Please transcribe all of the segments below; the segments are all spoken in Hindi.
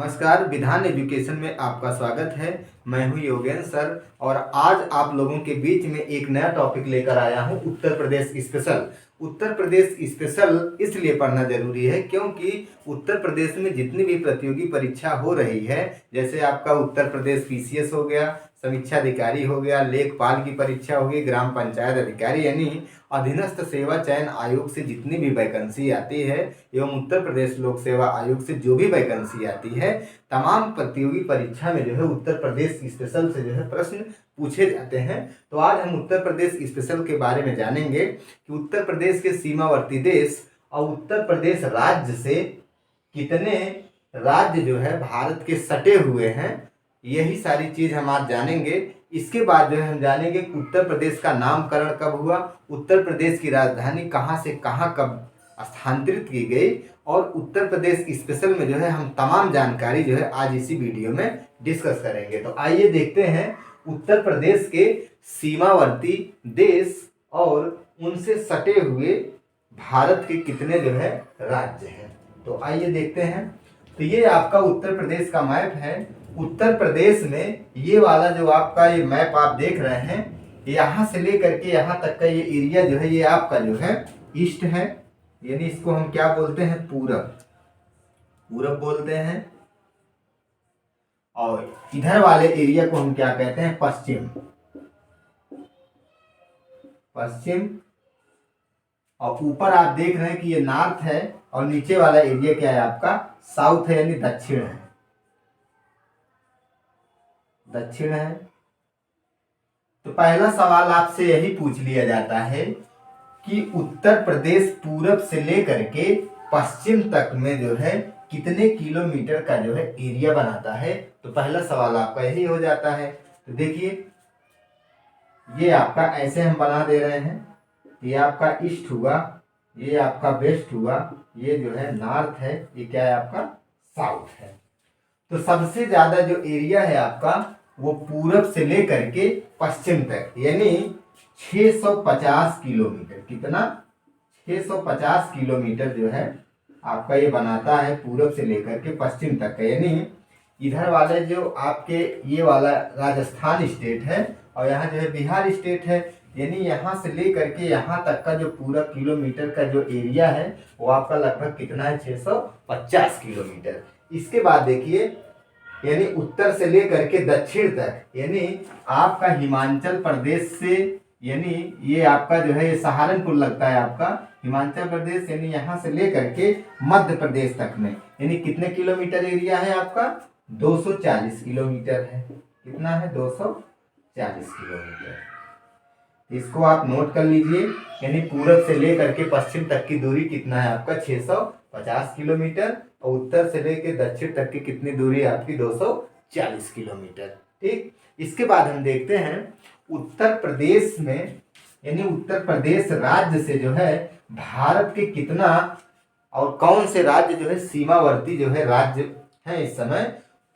नमस्कार, विधान एजुकेशन में आपका स्वागत है। मैं हूं योगेंद्र सर और आज आप लोगों के बीच में एक नया टॉपिक लेकर आया हूं, उत्तर प्रदेश स्पेशल। उत्तर प्रदेश स्पेशल इसलिए पढ़ना जरूरी है क्योंकि उत्तर प्रदेश में जितनी भी प्रतियोगी परीक्षा हो रही है, जैसे आपका उत्तर प्रदेश पीसीएस हो गया, समीक्षा अधिकारी हो गया, लेखपाल की परीक्षा होगी, ग्राम पंचायत अधिकारी यानी अधीनस्थ सेवा चयन आयोग से जितनी भी वैकेंसी आती है एवं उत्तर प्रदेश लोक सेवा आयोग से जो भी वैकेंसी आती है, तमाम प्रतियोगी परीक्षा में जो है उत्तर प्रदेश स्पेशल से जो है प्रश्न पूछे जाते हैं। तो आज हम उत्तर प्रदेश स्पेशल के बारे में जानेंगे कि उत्तर प्रदेश के सीमावर्ती देश और उत्तर प्रदेश राज्य से कितने राज्य जो है भारत के सटे हुए हैं, यही सारी चीज हम आज जानेंगे। इसके बाद जो है हम जानेंगे कि उत्तर प्रदेश का नामकरण कब हुआ, उत्तर प्रदेश की राजधानी कहाँ से कहाँ कब स्थानांतरित की गई, और उत्तर प्रदेश स्पेशल में जो है हम तमाम जानकारी जो है आज इसी वीडियो में डिस्कस करेंगे। तो आइए देखते हैं उत्तर प्रदेश के सीमावर्ती देश और उनसे सटे हुए भारत के कितने जो है राज्य हैं। तो आइए देखते हैं। तो ये आपका उत्तर प्रदेश का मैप है। उत्तर प्रदेश में ये वाला जो आपका ये मैप आप देख रहे हैं, यहाँ से लेकर के यहाँ तक का ये एरिया जो है ये आपका जो है ईस्ट है, यानी इसको हम क्या बोलते हैं, पूरब। पूरब बोलते हैं। और इधर वाले एरिया को हम क्या कहते हैं, पश्चिम। पश्चिम। और ऊपर आप देख रहे हैं कि ये नॉर्थ है और नीचे वाला एरिया क्या है आपका, साउथ है, यानी दक्षिण है। दक्षिण है। तो पहला सवाल आपसे यही पूछ लिया जाता है कि उत्तर प्रदेश पूरब से लेकर के पश्चिम तक में जो है कितने किलोमीटर का जो है एरिया बनाता है। तो पहला सवाल आपका यही हो जाता है। तो देखिए ये आपका ऐसे हम बना दे रहे हैं, ये आपका ईस्ट हुआ, ये आपका वेस्ट हुआ, ये जो है नॉर्थ है, ये क्या है आपका साउथ है। तो सबसे ज्यादा जो एरिया है आपका वो पूरब से लेकर के पश्चिम तक, यानी 650 किलोमीटर। कितना, 650 किलोमीटर जो है आपका ये बनाता है पूरब से लेकर के पश्चिम तक का। यानी इधर वाले जो आपके ये वाला राजस्थान स्टेट है और यहाँ जो है बिहार स्टेट है, यानी यहाँ से लेकर के यहाँ तक का जो पूरा किलोमीटर का जो एरिया है वो आपका लगभग कितना है, 650 किलोमीटर। इसके बाद देखिए, यानी उत्तर से लेकर के दक्षिण तक, यानी आपका हिमाचल प्रदेश से, यानी ये आपका जो है ये सहारनपुर लगता है आपका हिमाचल प्रदेश, यानी यहाँ से लेकर के मध्य प्रदेश तक में, यानी कितने किलोमीटर एरिया है आपका, 240 किलोमीटर है। कितना है, 240 किलोमीटर। इसको आप नोट कर लीजिए, यानी पूरब से लेकर के पश्चिम तक की दूरी कितना है आपका, 650 किलोमीटर, और उत्तर से लेकर दक्षिण तक की कितनी दूरी है आपकी, 240 किलोमीटर। ठीक। इसके बाद हम देखते हैं उत्तर प्रदेश में, यानी उत्तर प्रदेश राज्य से जो है भारत के कितना और कौन से राज्य जो है सीमावर्ती जो है राज्य हैं इस समय।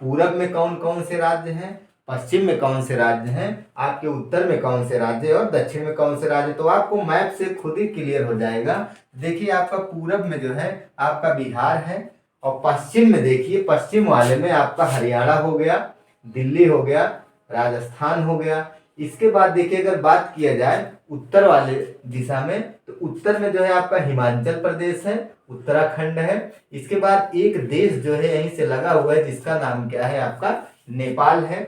पूरब में कौन कौन से राज्य हैं, पश्चिम में कौन से राज्य हैं, आपके उत्तर में कौन से राज्य और दक्षिण में कौन से राज्य। तो आपको मैप से खुद ही क्लियर हो जाएगा। देखिए आपका पूरब में जो है आपका बिहार है, और पश्चिम में देखिए, पश्चिम वाले में आपका हरियाणा हो गया, दिल्ली हो गया, राजस्थान हो गया। इसके बाद देखिए अगर बात किया जाए उत्तर वाले दिशा में, तो उत्तर में जो है आपका हिमाचल प्रदेश है, उत्तराखंड है। इसके बाद एक देश जो है यहीं से लगा हुआ है जिसका नाम क्या है आपका, नेपाल है,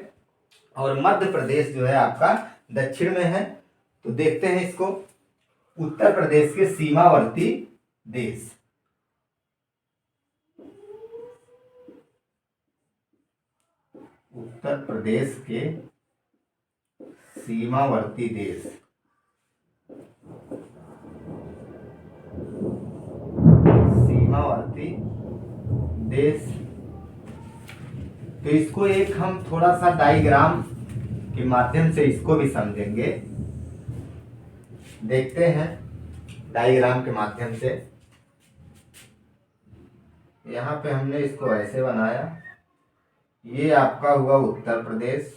और मध्य प्रदेश जो है आपका दक्षिण में है। तो देखते हैं इसको, उत्तर प्रदेश के सीमावर्ती देश। उत्तर प्रदेश के सीमावर्ती देश। सीमावर्ती देश। तो इसको एक हम थोड़ा सा डायग्राम के माध्यम से इसको भी समझेंगे। देखते हैं डायग्राम के माध्यम से। यहाँ पे हमने इसको ऐसे बनाया, ये आपका हुआ उत्तर प्रदेश,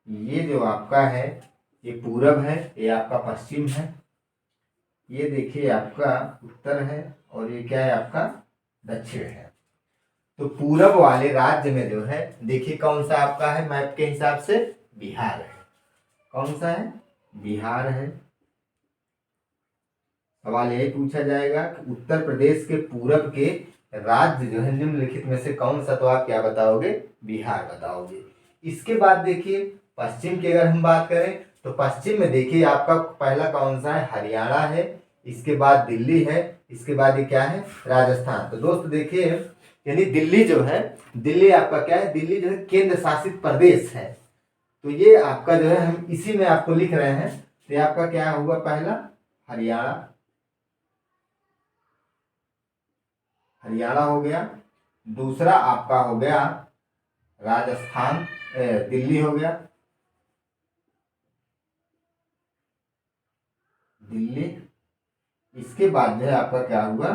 ये जो आपका है ये पूरब है, ये आपका पश्चिम है, ये देखिए आपका उत्तर है और ये क्या है आपका दक्षिण है। तो पूरब वाले राज्य में जो है देखिए कौन सा आपका है मैप के हिसाब से, बिहार है। कौन सा है, बिहार है। सवाल यही पूछा जाएगा कि उत्तर प्रदेश के पूरब के राज्य जो है निम्नलिखित में से कौन सा, तो आप क्या बताओगे, बिहार बताओगे। इसके बाद देखिए पश्चिम की अगर हम बात करें तो पश्चिम में देखिए आपका पहला कौन सा है, हरियाणा है। इसके बाद दिल्ली है। इसके बाद ये क्या है, राजस्थान। तो दोस्त देखिए यानी दिल्ली जो है, दिल्ली आपका क्या है, दिल्ली जो है केंद्र शासित प्रदेश है। तो ये आपका जो है हम इसी में आपको लिख रहे हैं। तो ये आपका क्या हुआ, पहला हरियाणा, हरियाणा हो गया। दूसरा आपका हो गया राजस्थान, दिल्ली हो गया, दिल्ली। इसके बाद जो है आपका क्या हुआ,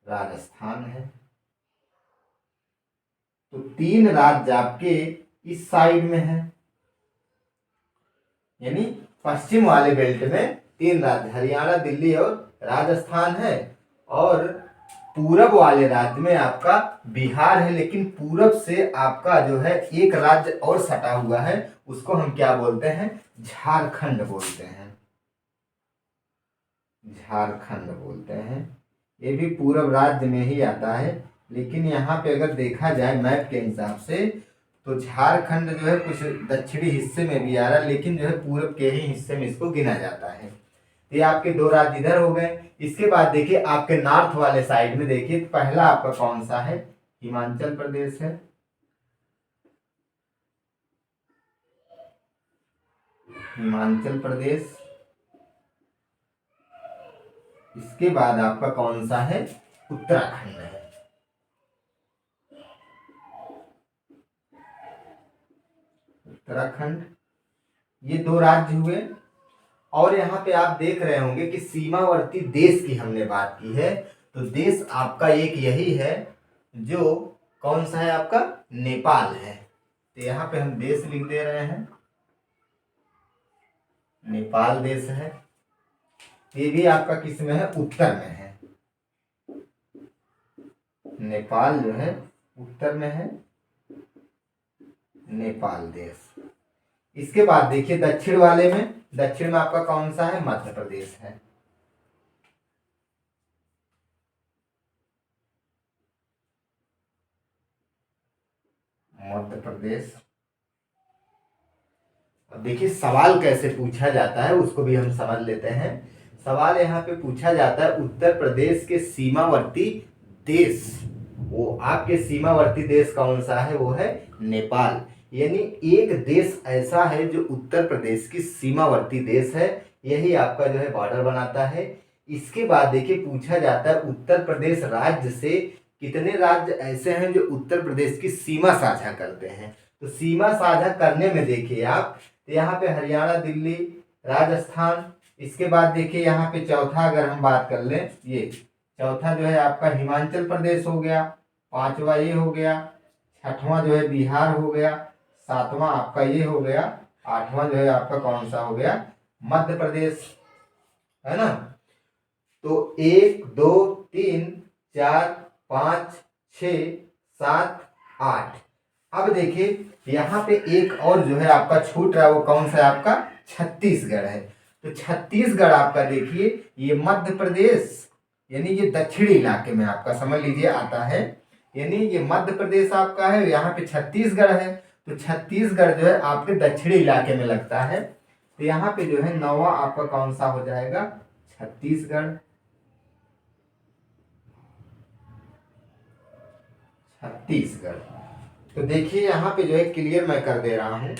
राजस्थान है। तो 3 राज्य आपके इस साइड में है, यानी पश्चिम वाले बेल्ट में 3 राज्य हरियाणा, दिल्ली और राजस्थान है। और पूरब वाले राज्य में आपका बिहार है, लेकिन पूरब से आपका जो है एक राज्य और सटा हुआ है, उसको हम क्या बोलते हैं, झारखंड बोलते हैं, झारखंड बोलते हैं। ये भी पूरब राज्य में ही आता है, लेकिन यहाँ पे अगर देखा जाए मैप के हिसाब से तो झारखंड जो है कुछ दक्षिणी हिस्से में भी आ रहा है, लेकिन जो है पूरब के ही हिस्से में इसको गिना जाता है। ये आपके 2 राज्य इधर हो गए। इसके बाद देखिए आपके नॉर्थ वाले साइड में देखिए तो पहला आपका कौन सा है, हिमाचल प्रदेश है। हिमाचल प्रदेश। इसके बाद आपका कौन सा है, उत्तराखंड है। उत्तराखंड, ये 2 राज्य हुए। और यहाँ पे आप देख रहे होंगे कि सीमावर्ती देश की हमने बात की है, तो देश आपका एक यही है जो कौन सा है आपका, नेपाल है। तो यहाँ पे हम देश लिख दे रहे हैं, नेपाल देश है। ये भी आपका किस में है, उत्तर में है। नेपाल जो है उत्तर में है, नेपाल देश। इसके बाद देखिए दक्षिण वाले में, दक्षिण में आपका कौन सा है, मध्य प्रदेश है। मध्य प्रदेश। अब देखिए सवाल कैसे पूछा जाता है उसको भी हम समझ लेते हैं। सवाल यहाँ पे पूछा जाता है उत्तर प्रदेश के सीमावर्ती देश, वो आपके सीमावर्ती देश कौन सा है, वो है नेपाल। यानी एक देश ऐसा है जो उत्तर प्रदेश की सीमावर्ती देश है, यही आपका जो है बॉर्डर बनाता है। इसके बाद देखिए पूछा जाता है उत्तर प्रदेश राज्य से कितने राज्य ऐसे हैं जो उत्तर प्रदेश की सीमा साझा करते हैं। तो सीमा साझा करने में देखिए आप, तो यहाँ पे हरियाणा, दिल्ली, राजस्थान। इसके बाद देखिए यहाँ पे चौथा अगर हम बात कर लें, ये चौथा जो है आपका हिमाचल प्रदेश हो गया, 5वां ये हो गया, 6वां जो है बिहार हो गया, 7वां आपका ये हो गया, 8वां जो है आपका कौन सा हो गया, मध्य प्रदेश, है ना। तो 1 2 3 4 5 6 7 8। अब देखिए यहाँ पे एक और जो है आपका छूट रहा है, वो कौन सा है आपका, छत्तीसगढ़ है। तो छत्तीसगढ़ आपका देखिए ये मध्य प्रदेश, यानी ये दक्षिणी इलाके में आपका समझ लीजिए आता है, यानी ये मध्य प्रदेश आपका है, यहाँ पे छत्तीसगढ़ है। तो छत्तीसगढ़ जो है आपके दक्षिणी इलाके में लगता है। तो यहाँ पे जो है 9वां आपका कौन सा हो जाएगा, छत्तीसगढ़, छत्तीसगढ़। तो देखिए यहाँ पे जो है क्लियर मैं कर दे रहा हूं।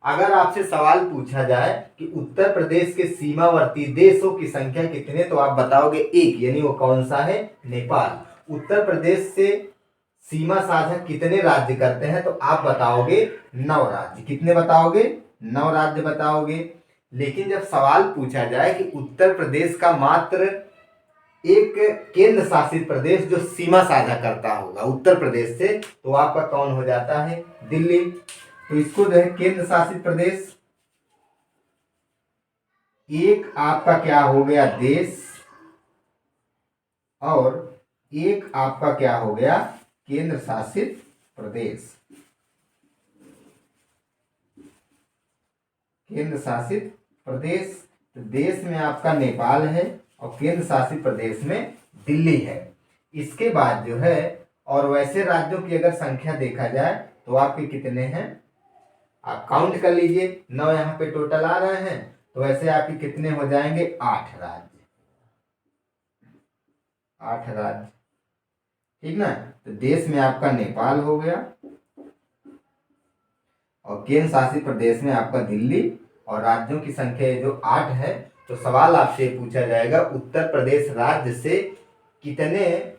अगर आपसे सवाल पूछा जाए कि उत्तर प्रदेश के सीमावर्ती देशों की संख्या कितने, तो आप बताओगे 1, यानी वो कौन सा है, नेपाल। उत्तर प्रदेश से सीमा साझा कितने राज्य करते हैं, तो आप बताओगे 9 राज्य। कितने बताओगे, 9 राज्य बताओगे। लेकिन जब सवाल पूछा जाए कि उत्तर प्रदेश का मात्र एक केंद्र शासित प्रदेश जो सीमा साझा करता होगा उत्तर प्रदेश से, तो आपका कौन हो जाता है, दिल्ली। तो इसको जो है केंद्र शासित प्रदेश, एक आपका क्या हो गया, देश, और एक आपका क्या हो गया, केंद्र शासित प्रदेश। केंद्र शासित प्रदेश, तो देश में आपका नेपाल है और केंद्र शासित प्रदेश में दिल्ली है। इसके बाद जो है, और वैसे राज्यों की अगर संख्या देखा जाए तो आपके कितने हैं, आप काउंट कर लीजिए, 9 यहाँ पे टोटल आ रहे हैं, तो वैसे आपके कितने हो जाएंगे, 8 राज्य, 8 राज्य, ठीक ना। तो देश में आपका नेपाल हो गया और केंद्र शासित प्रदेश में आपका दिल्ली, और राज्यों की संख्या जो 8 है। तो सवाल आपसे पूछा जाएगा, उत्तर प्रदेश राज्य से कितने,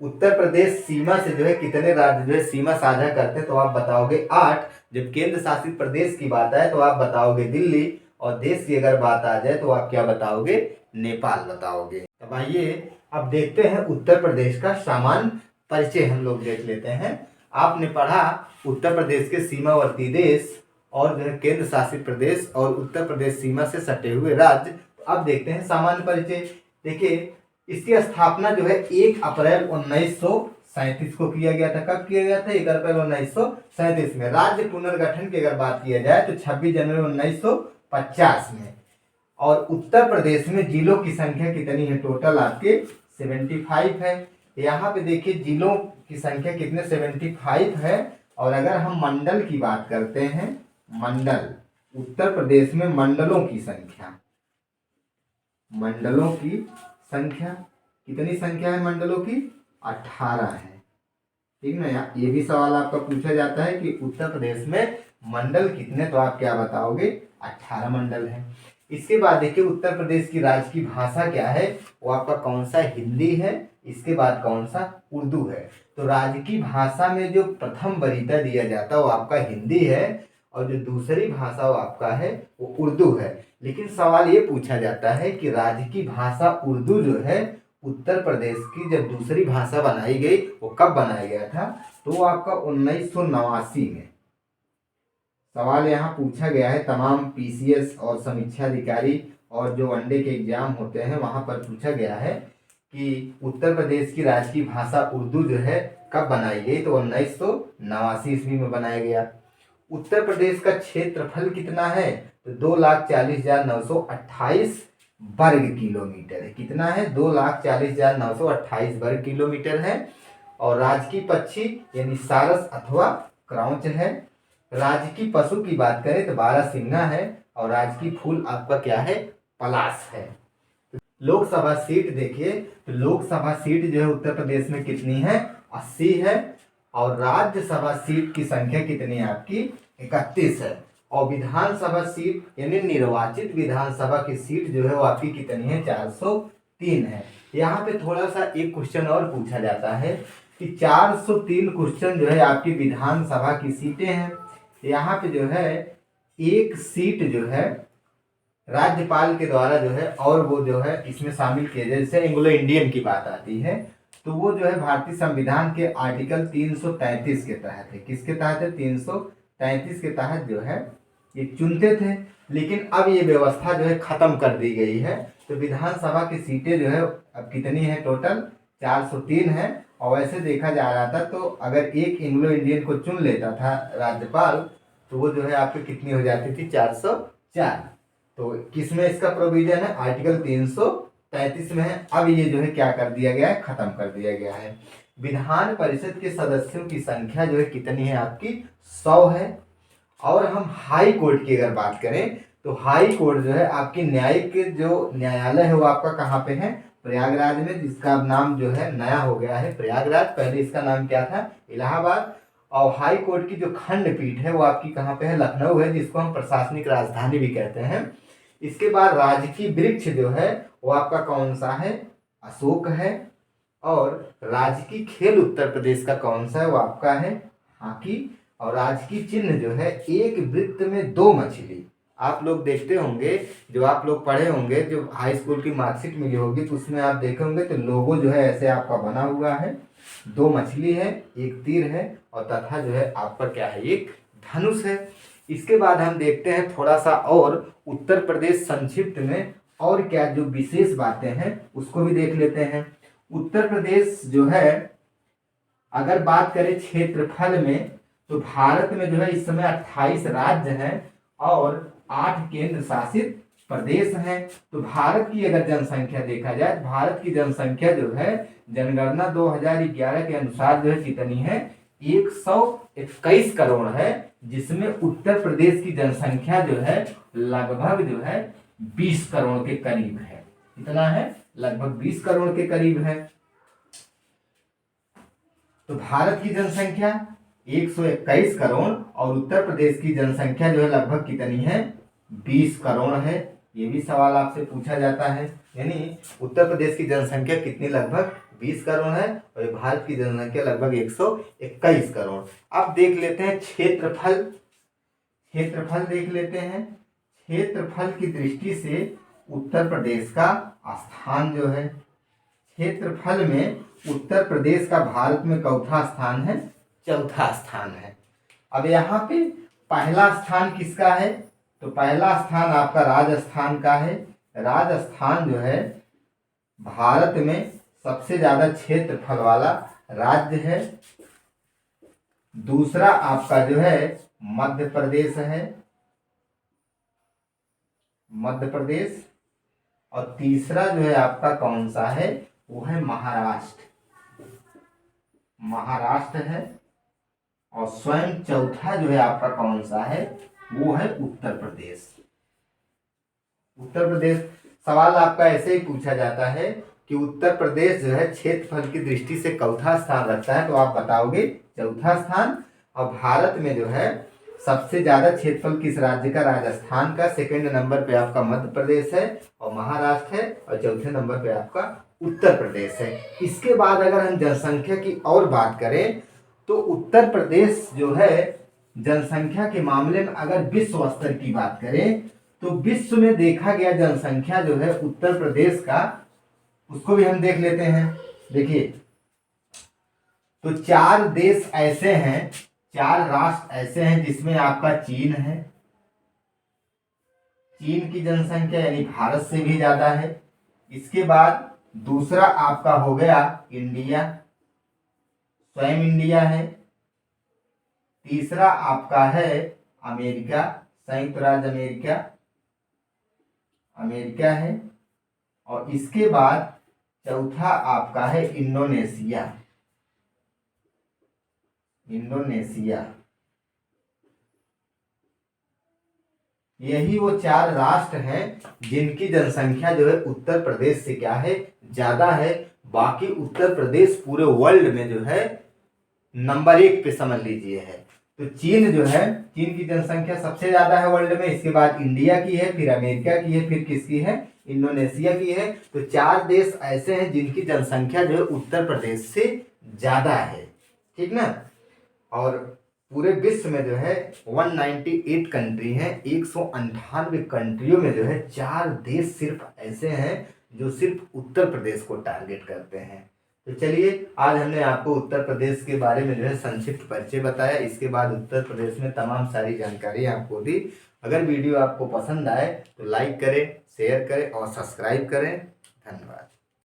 उत्तर प्रदेश सीमा से जो है कितने राज्य जो है सीमा साझा करते हैं, तो आप बताओगे 8। जब केंद्र शासित प्रदेश की बात आए तो आप बताओगे दिल्ली, और देश की अगर बात आ जाए तो आप क्या बताओगे, नेपाल बताओगे। अब आइए अब देखते हैं उत्तर प्रदेश का सामान्य परिचय हम लोग देख लेते हैं। आपने पढ़ा उत्तर प्रदेश के सीमावर्ती देश और जो है केंद्र शासित प्रदेश और उत्तर प्रदेश सीमा से सटे हुए राज्य। अब देखते हैं सामान्य परिचय। देखिए, इसकी स्थापना जो है 1 अप्रैल 1937 को किया गया था। कब किया गया था, 1 अप्रैल 1937 में। राज्य पुनर्गठन की अगर बात किया जाए तो 26 जनवरी 1950 में। और उत्तर प्रदेश में जिलों की संख्या कितनी है, टोटल आपके 75 है। यहाँ पे देखिए जिलों की संख्या कितने, 75 है। और अगर हम मंडल की बात करते हैं, मंडल, उत्तर प्रदेश में मंडलों की संख्या, मंडलों की संख्या कितनी संख्या है मंडलों की, 18 है, ठीक ना। ये भी सवाल आपका पूछा जाता है कि उत्तर प्रदेश में मंडल कितने, तो आप क्या बताओगे, 18 मंडल है। इसके बाद देखिए उत्तर प्रदेश की राज्य की भाषा क्या है, वो आपका कौन सा, हिंदी है। इसके बाद कौन सा, उर्दू है। तो राज्य की भाषा में जो प्रथम वरीयता दिया जाता है वो आपका हिंदी है, और जो दूसरी भाषा वो आपका है वो उर्दू है। लेकिन सवाल ये पूछा जाता है कि राज्य की भाषा उर्दू जो है उत्तर प्रदेश की जब दूसरी भाषा बनाई गई वो कब बनाया गया था, तो वो आपका 1989 में। सवाल यहाँ पूछा गया है, तमाम पीसीएस और समीक्षा अधिकारी और जो वनडे के एग्जाम होते हैं वहां पर पूछा गया है कि उत्तर प्रदेश की राज्य की भाषा उर्दू जो है कब बनाई गई, तो 1989 ईस्वी में बनाया गया। उत्तर प्रदेश का क्षेत्रफल कितना है, तो 2,40,928 वर्ग किलोमीटर है। कितना है, 2,40,928 वर्ग किलोमीटर है। और राज्य की पक्षी यानी सारस अथवा क्रौंच है। राज्य की पशु की बात करें तो बारहसिंगा है। और राज्य की फूल आपका क्या है, पलाश है। लोकसभा सीट देखिए, तो लोकसभा सीट जो है उत्तर प्रदेश में कितनी है, 80 है। और राज्यसभा सीट की संख्या कितनी है आपकी, 31 है। और विधानसभा सीट यानी निर्वाचित विधानसभा की सीट जो है वो आपकी कितनी है, 403 है। यहाँ पे थोड़ा सा एक क्वेश्चन और पूछा जाता है कि 403 क्वेश्चन जो है आपकी विधानसभा की सीटें हैं। यहाँ पे जो है एक सीट जो है राज्यपाल के द्वारा जो है, और वो जो है इसमें शामिल किए जाए, जैसे एंग्लो इंडियन की बात आती है तो वो जो है भारतीय संविधान के आर्टिकल 333 के तहत है। किसके तहत है, 333 के तहत जो है ये चुनते थे। लेकिन अब ये व्यवस्था जो है खत्म कर दी गई है। तो विधानसभा की सीटें जो है अब कितनी है, टोटल 403 है। और वैसे देखा जा रहा था तो अगर एक एंग्लो इंडियन को चुन लेता था राज्यपाल तो वो जो है आपकी कितनी हो जाती थी, 404। तो किसमें इसका प्रोविजन है, आर्टिकल 333 में है। अब ये जो है क्या कर दिया गया है, खत्म कर दिया गया है। विधान परिषद के सदस्यों की संख्या जो है कितनी है आपकी, 100 है। और हम हाई कोर्ट की अगर बात करें तो हाई कोर्ट जो है आपकी न्यायिक जो न्यायालय है वो आपका कहाँ पे है, प्रयागराज में, जिसका अब नाम जो है नया हो गया है प्रयागराज। पहले इसका नाम क्या था, इलाहाबाद। और हाई कोर्ट की जो खंडपीठ है वो आपकी कहाँ पे है, लखनऊ है, जिसको हम प्रशासनिक राजधानी भी कहते हैं। इसके बाद राजकीय वृक्ष जो है वो आपका कौन सा है, अशोक है। और राजकीय खेल उत्तर प्रदेश का कौन सा है, वो आपका है हॉकी। और राजकीय चिन्ह जो है एक वृत्त में 2 मछली। आप लोग देखते होंगे, जो आप लोग पढ़े होंगे, जो हाई स्कूल की मार्कशीट मिली होगी तो उसमें आप देखे होंगे तो लोगो जो है ऐसे आपका बना हुआ है, 2 मछली है, एक तीर है और तथा जो है आपका क्या है, एक धनुष है। इसके बाद हम देखते हैं थोड़ा सा और उत्तर प्रदेश संक्षिप्त में और क्या जो विशेष बातें हैं उसको भी देख लेते हैं। उत्तर प्रदेश जो है, अगर बात करें क्षेत्रफल में, तो भारत में जो है इस समय 28 राज्य हैं और 8 केंद्र शासित प्रदेश हैं। तो भारत की अगर जनसंख्या देखा जाए, भारत की जनसंख्या जो है जनगणना 2011 के अनुसार जो है कितनी है, 121 करोड़ है, जिसमें उत्तर प्रदेश की जनसंख्या जो है लगभग जो है 20 करोड़ के करीब है। कितना है, लगभग 20 करोड़ के करीब है। तो भारत की जनसंख्या 121 करोड़ और उत्तर प्रदेश की जनसंख्या जो है लगभग कितनी है, 20 करोड़ है। ये भी सवाल आपसे पूछा जाता है, यानी उत्तर प्रदेश की जनसंख्या कितनी, लगभग 20 करोड़ है और भारत की जनसंख्या लगभग 121 करोड़। अब देख लेते हैं क्षेत्रफल, क्षेत्रफल देख लेते हैं। क्षेत्रफल की दृष्टि से उत्तर प्रदेश का स्थान जो है, क्षेत्रफल में उत्तर प्रदेश का भारत में चौथा स्थान है, चौथा स्थान है। अब यहाँ पे पहला स्थान किसका है, तो पहला स्थान आपका राजस्थान का है। राजस्थान जो है भारत में सबसे ज्यादा क्षेत्रफल वाला राज्य है। दूसरा आपका जो है मध्य प्रदेश है, मध्य प्रदेश। और तीसरा जो है आपका कौन सा है, वो है महाराष्ट्र, महाराष्ट्र है। और स्वयं चौथा जो है आपका कौन सा है, वो है उत्तर प्रदेश। उत्तर प्रदेश, सवाल आपका ऐसे ही पूछा जाता है कि उत्तर प्रदेश जो है क्षेत्रफल की दृष्टि से चौथा स्थान रखता है, तो आप बताओगे चौथा स्थान। और भारत में जो है सबसे ज्यादा क्षेत्रफल किस राज्य का, राजस्थान का। सेकंड नंबर पे आपका मध्य प्रदेश है और महाराष्ट्र है और चौथे नंबर पे आपका उत्तर प्रदेश है। इसके बाद अगर हम जनसंख्या की और बात करें, तो उत्तर प्रदेश जो है जनसंख्या के मामले में अगर विश्व स्तर की बात करें, तो विश्व में देखा गया जनसंख्या जो है उत्तर प्रदेश का, उसको भी हम देख लेते हैं। देखिए, तो 4 देश ऐसे हैं, 4 राष्ट्र ऐसे हैं जिसमें आपका चीन है। चीन की जनसंख्या यानी भारत से भी ज्यादा है। इसके बाद दूसरा आपका हो गया इंडिया, स्वयं इंडिया है। तीसरा आपका है अमेरिका, संयुक्त राज्य अमेरिका, अमेरिका है। और इसके बाद चौथा आपका है इंडोनेशिया, इंडोनेशिया। यही वो 4 राष्ट्र हैं जिनकी जनसंख्या जो है उत्तर प्रदेश से क्या है, ज्यादा है। बाकी उत्तर प्रदेश पूरे वर्ल्ड में जो है नंबर 1 पे समझ लीजिए है। तो चीन जो है, चीन की जनसंख्या सबसे ज्यादा है वर्ल्ड में। इसके बाद इंडिया की है, फिर अमेरिका की है, फिर किसकी है, इंडोनेशिया की है। तो 4 देश ऐसे हैं जिनकी जनसंख्या जो है उत्तर प्रदेश से ज्यादा है, ठीक ना। और पूरे विश्व में जो है 198 कंट्री हैं, 198 कंट्रियों में जो है 4 देश सिर्फ ऐसे हैं जो सिर्फ उत्तर प्रदेश को टारगेट करते हैं। तो चलिए, आज हमने आपको उत्तर प्रदेश के बारे में जो है संक्षिप्त परिचय बताया। इसके बाद उत्तर प्रदेश में तमाम सारी जानकारी आपको दी। अगर वीडियो आपको पसंद आए तो लाइक करें, शेयर करें और सब्सक्राइब करें। धन्यवाद।